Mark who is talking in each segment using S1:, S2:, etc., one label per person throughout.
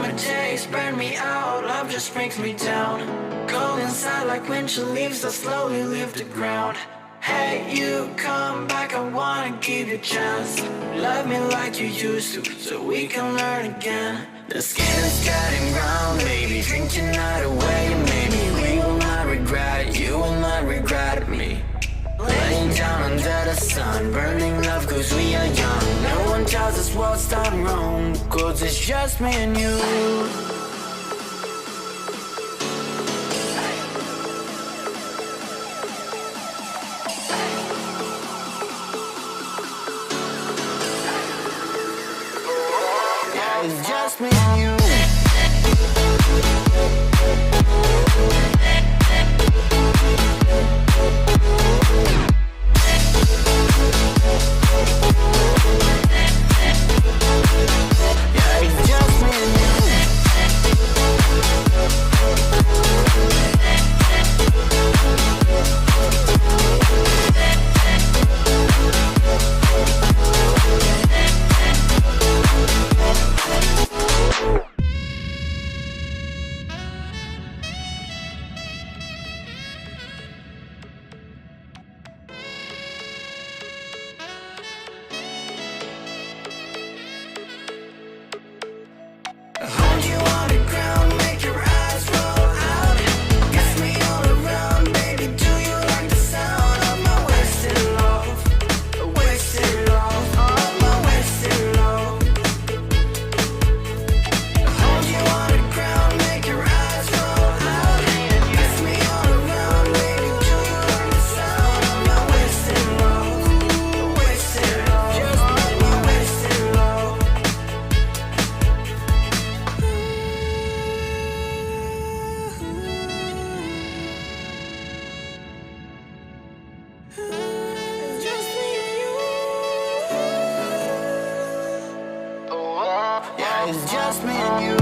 S1: Summer days burn me out, love just brings me down. Cold inside like winter leaves that slowly leave the ground. Hey, you come back, I wanna give you a chance. Love me like you used to, so we can learn again. The skin is getting brown, baby, drink your night away. Maybe we will not regret it, you will not regret me. Laying down under the sun, burning love cause we are young. No one tells us what's done wrong, cause it's just me and you. It's just me and you. Yeah, it's just me and you. Hold you on the ground, make your eyes roll out. Kiss me all around, baby, do you like the sound of my wasted love? Wasted love, of my wasted love. Hold you on the ground, make your eyes roll out. Kiss me all around, baby, do you like the sound of my wasted love? Wasted love, just my wasted love. It's just me and you. Oh, yeah, it's just me and you.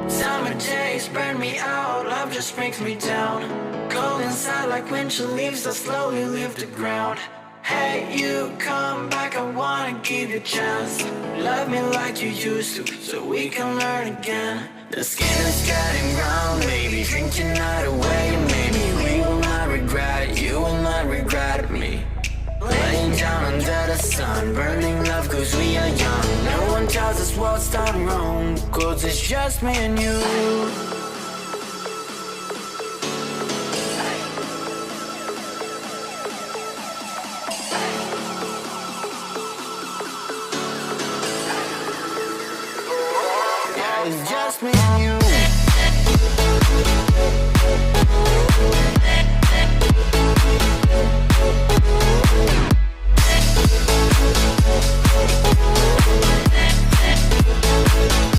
S1: Summer days burn me out, love just brings me down. Cold inside like winter leaves that slowly leave the ground. Hey, you come back, I wanna give you a chance. Love me like you used to, so we can learn again. The skin is getting brown, baby, drink your night away. Maybe we will not regret it, you will not regret me. Laying down under the sun, burning love cause we are young. No one tells us what's done wrong, cause it's just me and you.